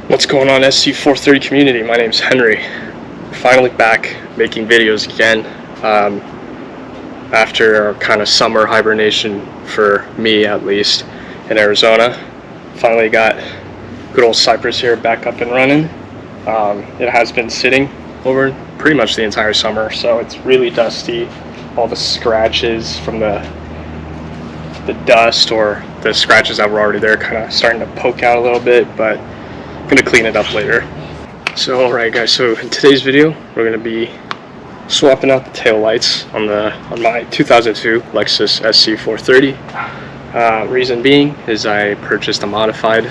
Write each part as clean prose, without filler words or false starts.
What's going on, SC430 community? My name's Henry. We're finally back making videos again after our kind of summer hibernation, for me at least, in Arizona. Finally got good old Cypress here back up and running. It has been sitting over pretty much the entire summer, so it's really dusty. All the scratches from the dust, or the scratches that were already there, kind of starting to poke out a little bit, but I'm gonna clean it up later. So alright guys, so in today's video we're gonna be swapping out the tail lights on my 2002 Lexus SC430. Reason being is I purchased a modified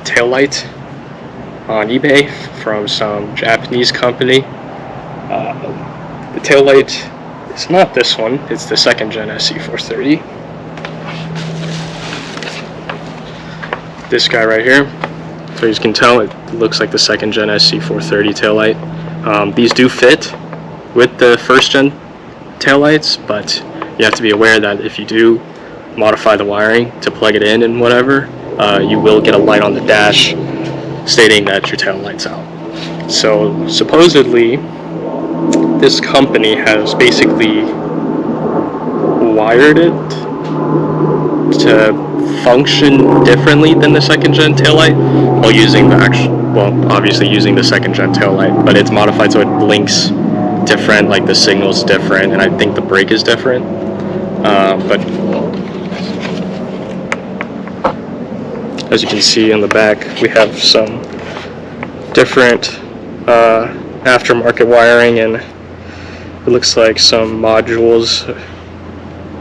tail light on eBay from some Japanese company. The tail light is not this one, it's the second gen SC430. This guy right here. So as you can tell, it looks like the second gen SC430 taillight. These do fit with the first gen taillights, but you have to be aware that if you do modify the wiring to plug it in and whatever, you will get a light on the dash stating that your tail light's out. So supposedly this company has basically wired it to function differently than the second gen taillight, while using the obviously using the second gen taillight, but it's modified so it blinks different, like the signal's different, and I think the brake is different. But as you can see on the back, we have some different aftermarket wiring, and it looks like some modules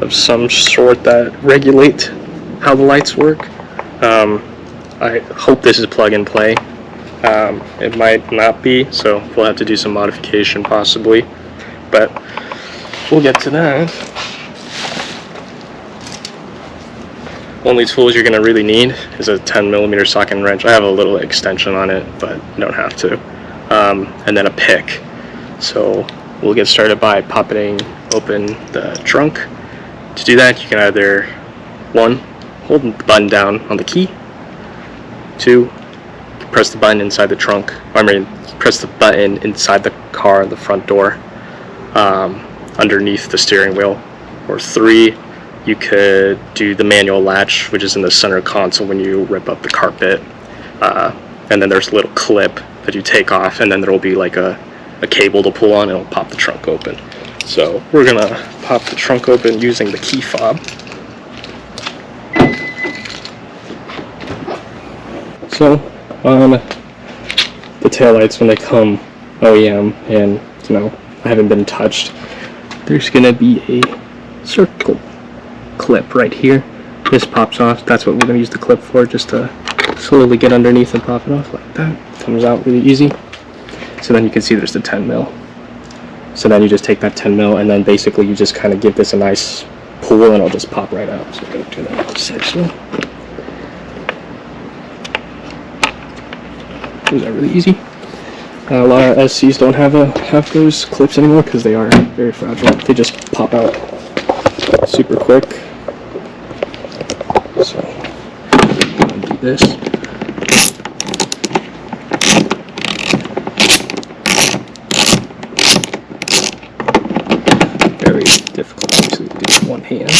of some sort that regulate how the lights work. I hope this is plug and play. It might not be, so we'll have to do some modification possibly, but we'll get to that. Only tools you're going to really need is a 10mm socket and wrench. I have a little extension on it, but you don't have to. And then a pick. So we'll get started by popping open the trunk. To do that, you can either, 1, hold the button down on the key, 2, press the button inside the trunk, press the button inside the car, the front door, underneath the steering wheel, or 3, you could do the manual latch, which is in the center console when you rip up the carpet, and then there's a little clip that you take off, and then there will be like a cable to pull on, and it'll pop the trunk open. So we're gonna pop the trunk open using the key fob. So on the taillights, when they come OEM and haven't been touched, there's gonna be a circle clip right here. This pops off. That's what we're gonna use the clip for, just to slowly get underneath and pop it off like that. Comes out really easy. So then you can see there's the 10mm. So then you just take that 10mm, and then basically you just kind of give this a nice pull, and it'll just pop right out. So we're gonna do that section. Those are really easy. A lot of SCs don't have those clips anymore because they are very fragile. They just pop out super quick. So I'm gonna do this. Very difficult to do with one hand.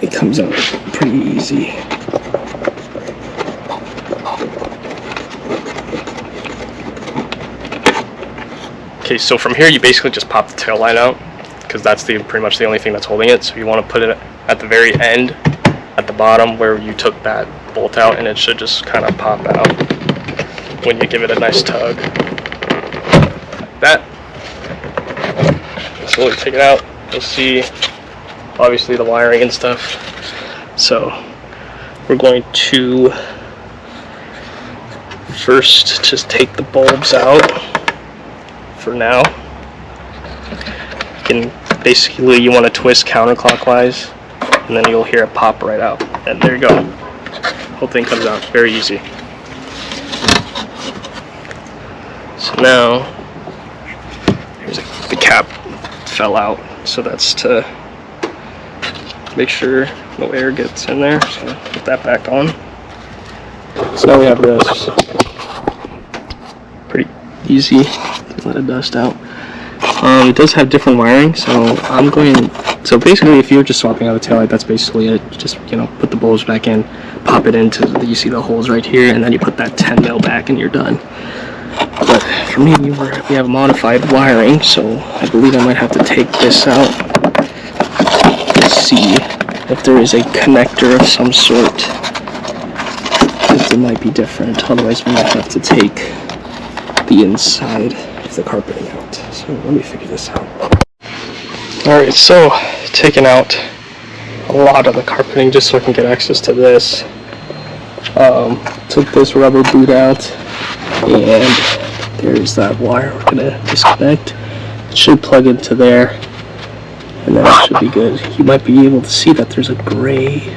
It comes out pretty easy. Okay, so from here you basically just pop the tail light out, because that's pretty much the only thing that's holding it. So you want to put it at the very end, at the bottom where you took that bolt out, and it should just kind of pop out when you give it a nice tug. Like that. Slowly take it out. You'll see obviously the wiring and stuff. So we're going to first just take the bulbs out. For now, basically you want to twist counterclockwise, and then you'll hear it pop right out, and there you go. Whole thing comes out very easy. So now the cap fell out, so that's to make sure no air gets in there. So put that back on. So now we have this. Pretty easy to let it dust out. It does have different wiring, so so basically if you're just swapping out the taillight, that's basically it. You just, you know, put the bulbs back in, pop it into, you see the holes right here, and then you put that 10 mil back and you're done. But for me, we have modified wiring, so I believe I might have to take this out to see if there is a connector of some sort. It might be different, otherwise we might have to take the inside of the carpeting out. So let me figure this out. Alright, so taking out a lot of the carpeting just so I can get access to this. Took this rubber boot out, and there's that wire we're gonna disconnect. It should plug into there, and then it should be good. You might be able to see that there's a gray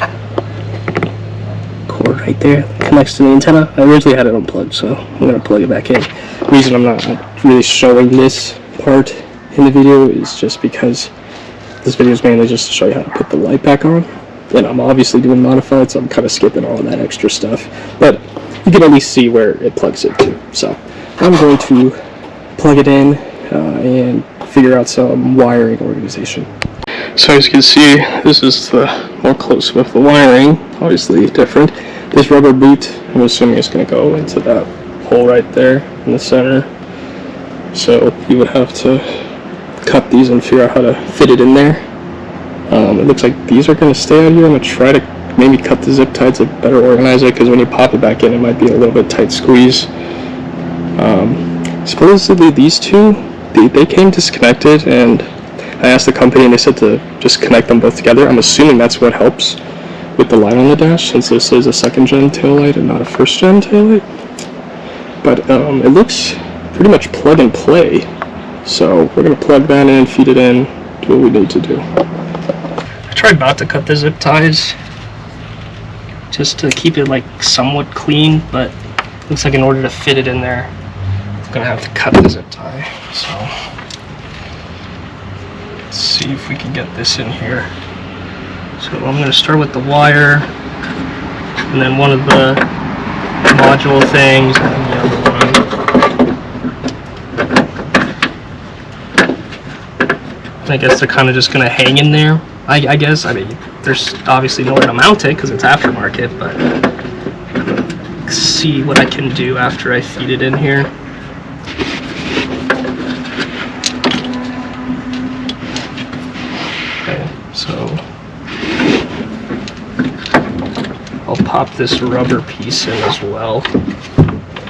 cord right there that connects to the antenna. I originally had it unplugged, so I'm gonna plug it back in. The reason I'm not really showing this part in the video is just because this video is mainly just to show you how to put the light back on, and I'm obviously doing modified, so I'm kind of skipping all of that extra stuff, but you can at least see where it plugs into. So I'm going to plug it in and figure out some wiring organization. So as you can see, this is the more close with the wiring, obviously different. This rubber boot, I'm assuming is going to go into that hole right there in the center. So you would have to cut these and figure out how to fit it in there. It looks like these are going to stay out here. I'm going to try to maybe cut the zip tie to better organize it, because when you pop it back in, it might be a little bit tight squeeze. Supposedly these two, they came disconnected, and I asked the company and they said to just connect them both together. I'm assuming that's what helps with the light on the dash, since this is a second gen taillight and not a first gen taillight. But it looks pretty much plug and play. So we're going to plug that in, feed it in, do what we need to do. I tried not to cut the zip ties, just to keep it like somewhat clean, but it looks like in order to fit it in there, I'm going to have to cut the zip tie. So let's see if we can get this in here. So I'm going to start with the wire, and then one of the module things, and then the other one. I guess they're kind of just going to hang in there, I guess. I mean, there's obviously nowhere to mount it because it's aftermarket, but let's see what I can do after I feed it in here. Okay, so I'll pop this rubber piece in as well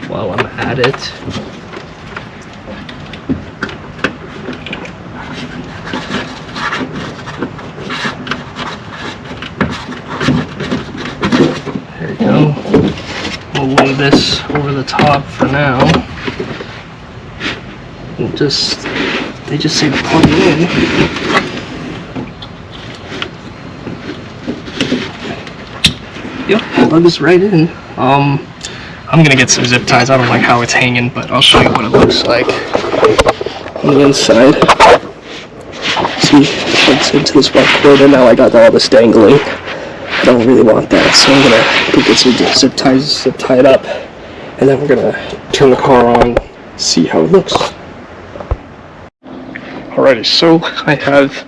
while I'm at it. There you go. We'll lay this over the top for now. We'll they just say to plug it in. Yep, plug this right in. I'm gonna get some zip ties. I don't like how it's hanging, but I'll show you what it looks like on the inside. See, it plugs into this white cord, and now I got all this dangling. I don't really want that, so I'm gonna go get some zip tie it up, and then we're gonna turn the car on, see how it looks. Alrighty, so I have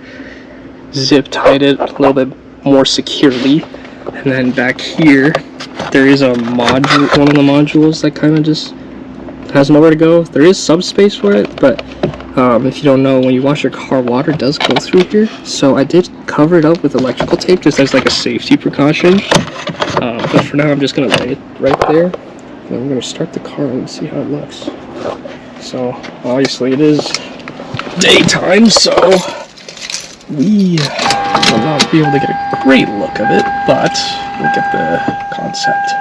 zip tied it a little bit more securely. And then back here, there is a module, one of the modules that kind of just has nowhere to go. There is subspace for it, but if you don't know, when you wash your car, water does go through here. So I did cover it up with electrical tape just as like a safety precaution. But for now, I'm just going to lay it right there. And I'm going to start the car and see how it looks. So obviously it is daytime, so we will not be able to get a great look of it, but we'll get the concept.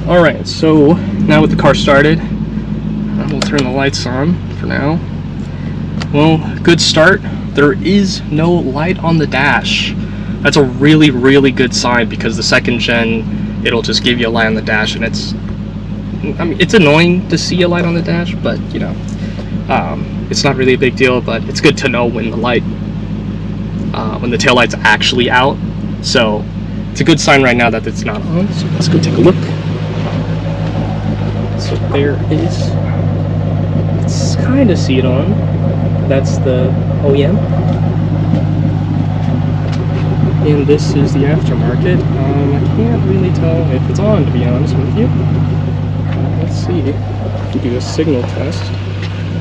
Alright, so now with the car started, we'll turn the lights on for now. Well, good start. There is no light on the dash. That's a really, really good sign, because the second gen, it'll just give you a light on the dash, and it's annoying to see a light on the dash, but you know, it's not really a big deal, but it's good to know when the tail light's actually out. So it's a good sign right now that it's not on, so let's go take a look. So there is, it's kind of see it on. That's the OEM. And this is the aftermarket. I can't really tell if it's on, to be honest with you. Let's see. We do a signal test.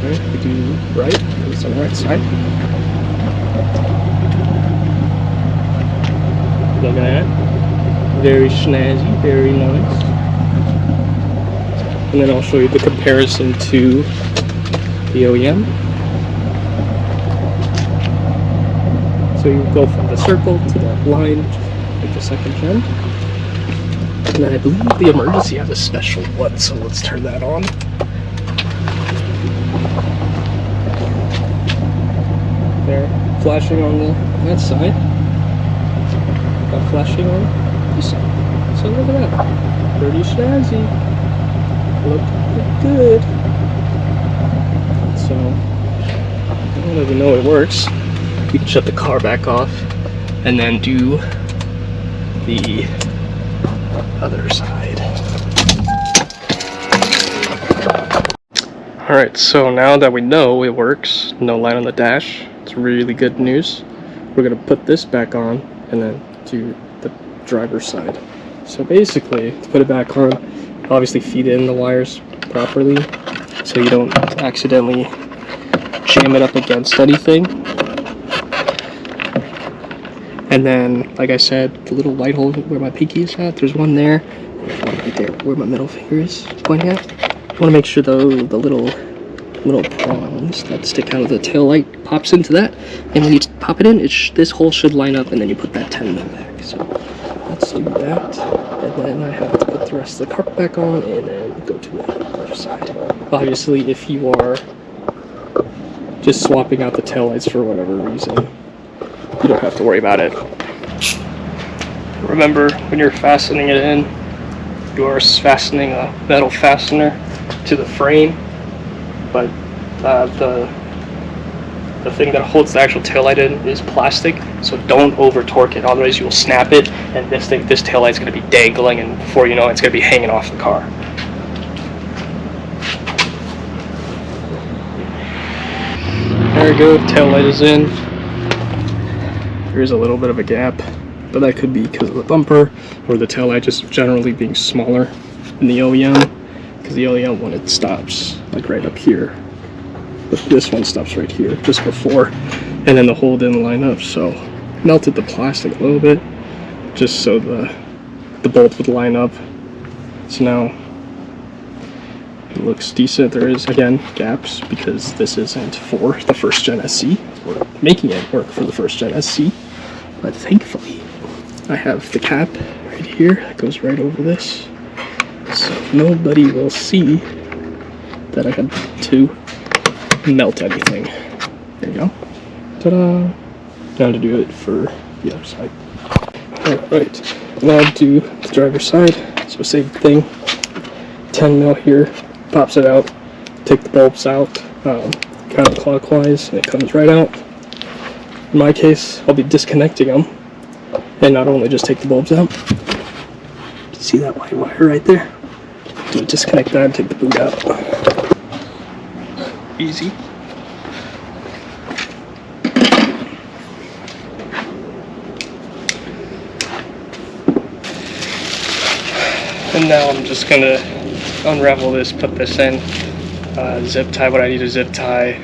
Right, we do right, it's on the right side. Look at that. Very snazzy, very nice. And then I'll show you the comparison to the OEM. So you go from the circle to that line, like the second gen. And then I believe the emergency has a special one, so let's turn that on. There, flashing on that side. Got flashing on this side. So look at that. Pretty snazzy. Look good. So, now that we know it works, we can shut the car back off and then do the other side. Alright, so now that we know it works, no light on the dash, it's really good news. We're going to put this back on and then do the driver's side. So basically, to put it back on, obviously feed in the wires properly so you don't accidentally jam it up against anything. And then, like I said, the little light hole where my pinky is at, there's one there. There's one right there where my middle finger is pointing at. You want to make sure the little prongs that stick out of the tail light pops into that. And when you pop it in, this hole should line up, and then you put that 10 mil back. So let's do that. And then I have to put the rest of the carpet back on and then go to the other side. Obviously, if you are just swapping out the taillights for whatever reason, you don't have to worry about it. Remember, when you're fastening it in, you are fastening a metal fastener to the frame, but the thing that holds the actual taillight in is plastic, so don't over torque it, otherwise you will snap it, and this taillight is going to be dangling, and before you know it, it's going to be hanging off the car. There we go, taillight is in. There's a little bit of a gap, but that could be because of the bumper or the taillight just generally being smaller than the OEM, because the OEM one, it stops like right up here, but this one stops right here just before, and then the hole didn't line up, so melted the plastic a little bit just so the bolt would line up. So now it looks decent. There is, again, gaps because this isn't for the first gen SC. We're making it work for the first gen SC, but thankfully I have the cap right here that goes right over this, so nobody will see that I had to melt anything. There you go. Ta-da! Now to do it for the other side. Alright, now do the driver's side. So same thing. 10 mil here, pops it out. Take the bulbs out counterclockwise, and it comes right out. In my case, I'll be disconnecting them, and not only just take the bulbs out. See that white wire right there? Do disconnect that and take the boot out. Easy. And now I'm just gonna unravel this, put this in, zip tie what I need to zip tie,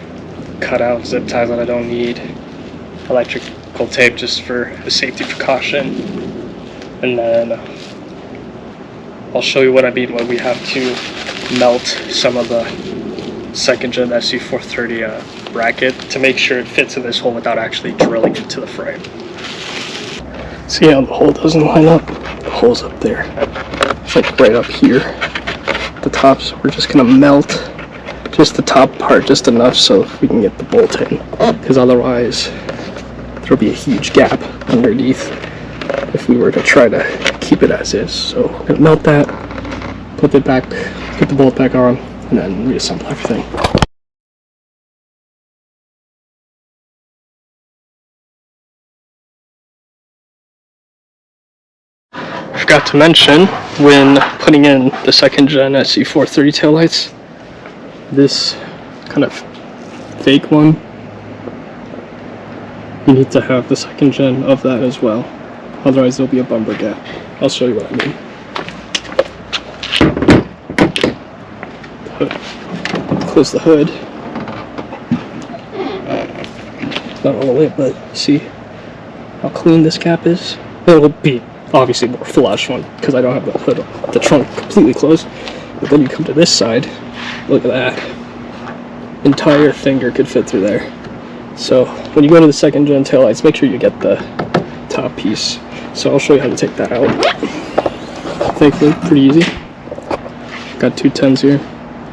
cut out zip ties that I don't need, electrical tape just for a safety precaution, and then I'll show you what I mean when we have to melt some of the second gen SC430 bracket to make sure it fits in this hole without actually drilling into the frame. See how the hole doesn't line up? The hole's up there. It's like right up here at the top, so we're just gonna melt just the top part just enough so we can get the bolt in, because otherwise there'll be a huge gap underneath if we were to try to keep it as is. So we're gonna melt that, put the bolt back on, and then reassemble everything. Forgot to mention, when putting in the second gen SC430 taillights, this kind of fake one, you need to have the second gen of that as well. Otherwise there'll be a bumper gap. I'll show you what I mean. Close the hood. Not all the way, but see how clean this cap is? It'll be obviously more flush one because I don't have the hood, the trunk completely closed. But then you come to this side, look at that. Entire finger could fit through there. So when you go to the second gen taillights, make sure you get the top piece. So I'll show you how to take that out. Thankfully, pretty easy. Got 2 10s here.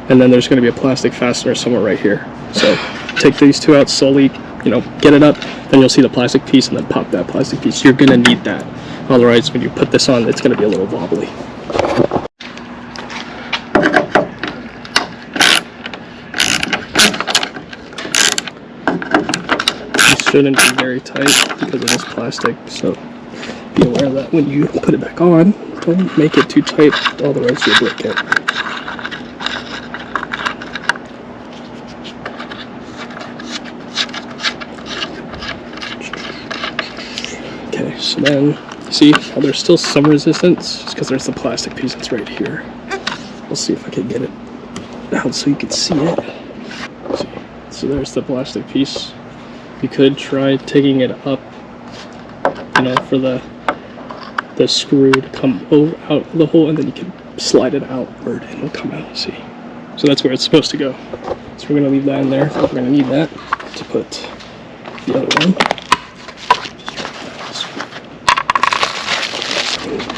And then there's going to be a plastic fastener somewhere right here. So take these two out slowly, get it up, then you'll see the plastic piece, and then pop that plastic piece. You're going to need that. Otherwise, when you put this on, it's going to be a little wobbly. It shouldn't be very tight because of this plastic, so be aware of that when you put it back on. Don't make it too tight, otherwise you'll break it. Okay, so then, see how there's still some resistance? It's because there's the plastic piece that's right here. We'll see if I can get it out so you can see it. See. So there's the plastic piece. You could try taking it up, for the screw to come out of the hole, and then you can slide it outward and it'll come out, see? So that's where it's supposed to go. So we're going to leave that in there. We're going to need that to put the other one.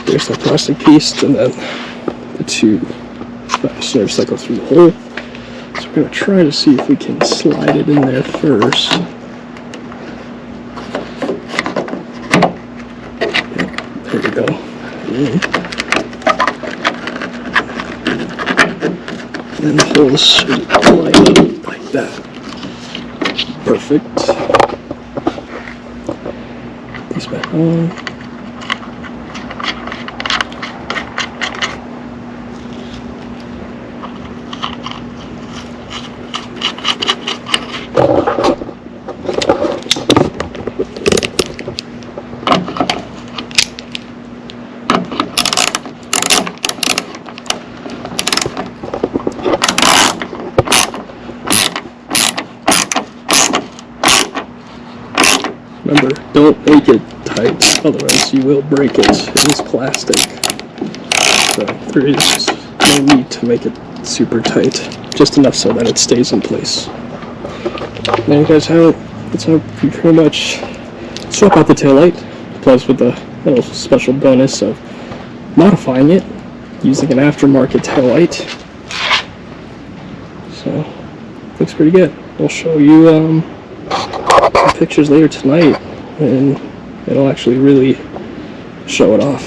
There's that plastic piece, and then the 2 fasteners that go through the hole. So we're going to try to see if we can slide it in there first. There we go. And the holes should line up like that. Perfect. Put these back on. Remember, don't make it tight, otherwise you will break it. It is plastic, so there is no need to make it super tight, just enough so that it stays in place. There you guys have it. That's how you pretty much swap out the taillight, plus with the little special bonus of modifying it using an aftermarket taillight. So, looks pretty good. We'll show you some pictures later tonight, and it'll actually really show it off.